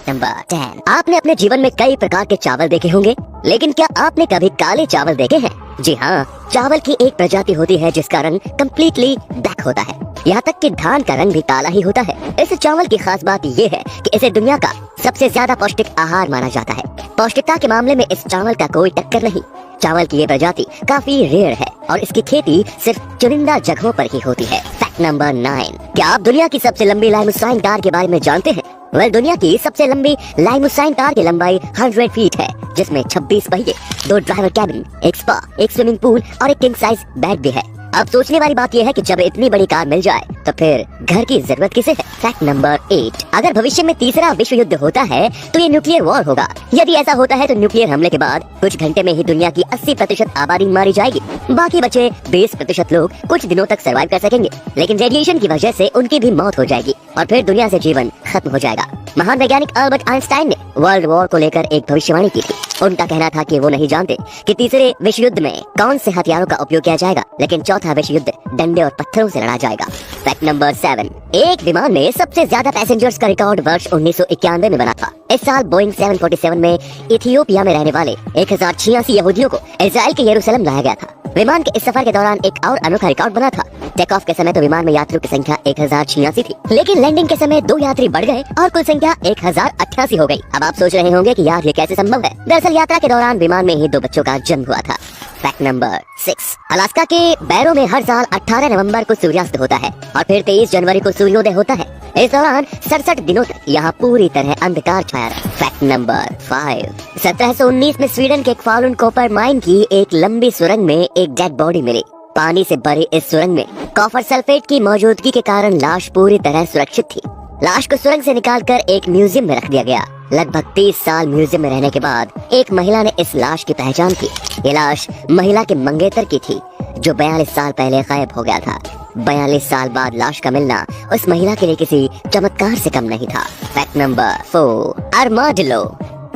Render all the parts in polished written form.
Number 10। आपने अपने जीवन में कई प्रकार के चावल देखे होंगे, लेकिन क्या आपने कभी काले चावल देखे हैं? जी हाँ, चावल की एक प्रजाति होती है जिसका रंग कम्प्लीटली ब्लैक होता है। यहाँ तक कि धान का रंग भी काला ही होता है। इस चावल की खास बात ये है कि इसे दुनिया का सबसे ज्यादा पौष्टिक आहार माना जाता है। पौष्टिकता के मामले में इस चावल का कोई टक्कर नहीं। चावल की ये प्रजाति काफी रेयर है और इसकी खेती सिर्फ चुनिंदा जगहों पर ही होती है। Fact number 9। क्या आप दुनिया की सबसे लंबी लाइमस्टाइन तार के बारे में जानते हैं? दुनिया की सबसे लंबी लाइमस्टाइन तार की लंबाई 100 फीट है, जिसमें 26 पहिए, 2 ड्राइवर कैबिन, एक स्पा, एक स्विमिंग पूल और एक किंग साइज बेड भी है। अब सोचने वाली बात यह है कि जब इतनी बड़ी कार मिल जाए तो फिर घर की जरूरत किसे है? Fact number 8। अगर भविष्य में तीसरा विश्व युद्ध होता है तो ये न्यूक्लियर वॉर होगा। यदि ऐसा होता है तो न्यूक्लियर हमले के बाद कुछ घंटे में ही दुनिया की 80% आबादी मारी जाएगी। बाकी बचे 20% लोग कुछ दिनों तक सर्वाइव कर सकेंगे, लेकिन रेडिएशन की वजह से उनकी भी मौत हो जाएगी और फिर दुनिया से जीवन खत्म हो जाएगा। महान वैज्ञानिक अल्बर्ट आइंस्टाइन ने वर्ल्ड वॉर को लेकर एक भविष्यवाणी की थी। उनका कहना था कि वो नहीं जानते कि तीसरे विश्व युद्ध में कौन से हथियारों का उपयोग किया जाएगा, लेकिन चौथा विश्व युद्ध डंडे और पत्थरों से लड़ा जाएगा। Fact number 7। एक विमान में सबसे ज्यादा पैसेंजर्स का रिकॉर्ड वर्ष 1991 में बना था। इस साल बोइंग 747 में इथियोपिया में रहने वाले 1086 यहूदियों को इजराइल के यरूशलेम लाया गया था। विमान के इस सफर के दौरान एक और अनोखा रिकॉर्ड बना था। टेक ऑफ के समय तो विमान में यात्रियों की संख्या 1086 थी, लेकिन लैंडिंग के समय 2 यात्री बढ़ गए और कुल संख्या 1088 हो गई। अब आप सोच रहे होंगे कि यार ये कैसे संभव है? दरअसल यात्रा के दौरान विमान में ही 2 बच्चों का जन्म हुआ था। Fact number 6। अलास्का के बैरो में हर साल 18 नवंबर को सूर्यास्त होता है और फिर 23 जनवरी को सूर्योदय होता है। इस दौरान 67 दिनों तक यहाँ पूरी तरह अंधकार छाया रहा। Fact number 5। 1719 में स्वीडन के फालुन कॉपर माइन की एक लंबी सुरंग में एक डेड बॉडी मिली। पानी से भरी इस सुरंग में कॉपर सल्फेट की मौजूदगी के कारण लाश पूरी तरह सुरक्षित थी। लाश को सुरंग से निकालकर एक म्यूजियम में रख दिया गया। लगभग 30 साल म्यूजियम में रहने के बाद एक महिला ने इस लाश की पहचान की। ये लाश महिला के मंगेतर की थी जो 42 साल पहले गायब हो गया था। 42 साल बाद लाश का मिलना उस महिला के लिए किसी चमत्कार से कम नहीं था। Fact number 4। Armadillo.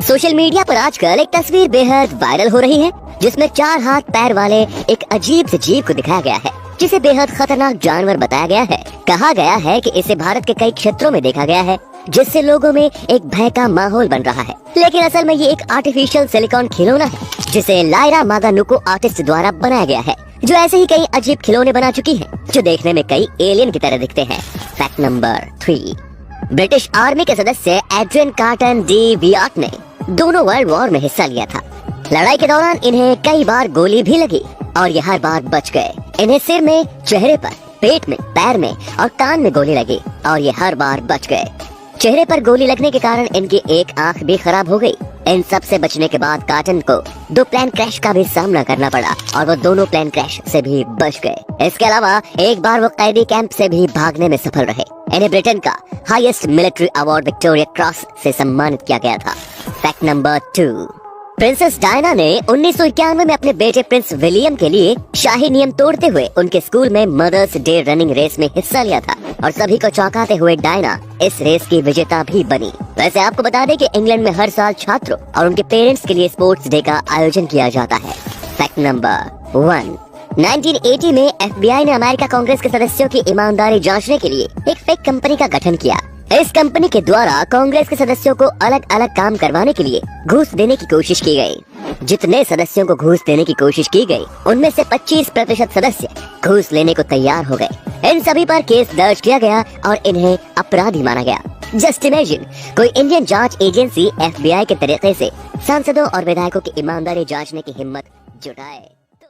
Social media पर आजकल एक तस्वीर बेहद वायरल हो रही है जिसमें 4 हाथ पैर वाले एक अजीब से जीव को दिखाया गया है, जिसे बेहद खतरनाक जानवर बताया गया है। कहा गया है कि इसे भारत के कई क्षेत्रों में देखा गया है, जिससे लोगों में एक भय का माहौल बन रहा है। लेकिन असल में ये एक आर्टिफिशियल सिलिकॉन खिलौना है जिसे लायरा मागानुको आर्टिस्ट द्वारा बनाया गया है, जो ऐसे ही कई अजीब खिलौने बना चुकी है जो देखने में कई एलियन की तरह दिखते हैं। Fact number 3। ब्रिटिश आर्मी के सदस्य एड्रियन कार्टन डी वियाट ने दोनों वर्ल्ड वॉर में हिस्सा लिया था। लड़ाई के दौरान इन्हें कई बार गोली भी लगी और ये हर बार बच गए। इन्हें सिर में, चेहरे पर, पेट में, पैर में और कान में गोली लगी और ये हर बार बच गए। चेहरे पर गोली लगने के कारण इनकी एक आंख भी खराब हो गई। इन सब से बचने के बाद कार्टन को 2 प्लेन क्रैश का भी सामना करना पड़ा और वो दोनों प्लेन क्रैश से भी बच गए। इसके अलावा एक बार वो कैदी कैंप से भी भागने में सफल रहे। इन्हें ब्रिटेन का highest military award Victoria cross से सम्मानित किया गया था। Fact number 2। प्रिंसेस डायना ने 1991 में अपने बेटे प्रिंस विलियम के लिए शाही नियम तोड़ते हुए उनके स्कूल में मदर्स डे रनिंग रेस में हिस्सा लिया था और सभी को चौंकाते हुए डायना इस रेस की विजेता भी बनी। वैसे आपको बता दें कि इंग्लैंड में हर साल छात्रों और उनके पेरेंट्स के लिए स्पोर्ट्स डे का आयोजन किया जाता है। Fact number 1। 1980 में FBI ने अमेरिका कांग्रेस के सदस्यों की ईमानदारी जांचने के लिए एक फेक कंपनी का गठन किया। इस कंपनी के द्वारा कांग्रेस के सदस्यों को अलग अलग काम करवाने के लिए घूस देने की कोशिश की गई। जितने सदस्यों को घूस देने की कोशिश की गई, उनमें से 25% सदस्य घूस लेने को तैयार हो गए। इन सभी पर केस दर्ज किया गया और इन्हें अपराधी माना गया। जस्ट इमेजिन, कोई इंडियन जांच एजेंसी FBI के तरीके से सांसदों और विधायकों की ईमानदारी जांचने की हिम्मत जुटाए।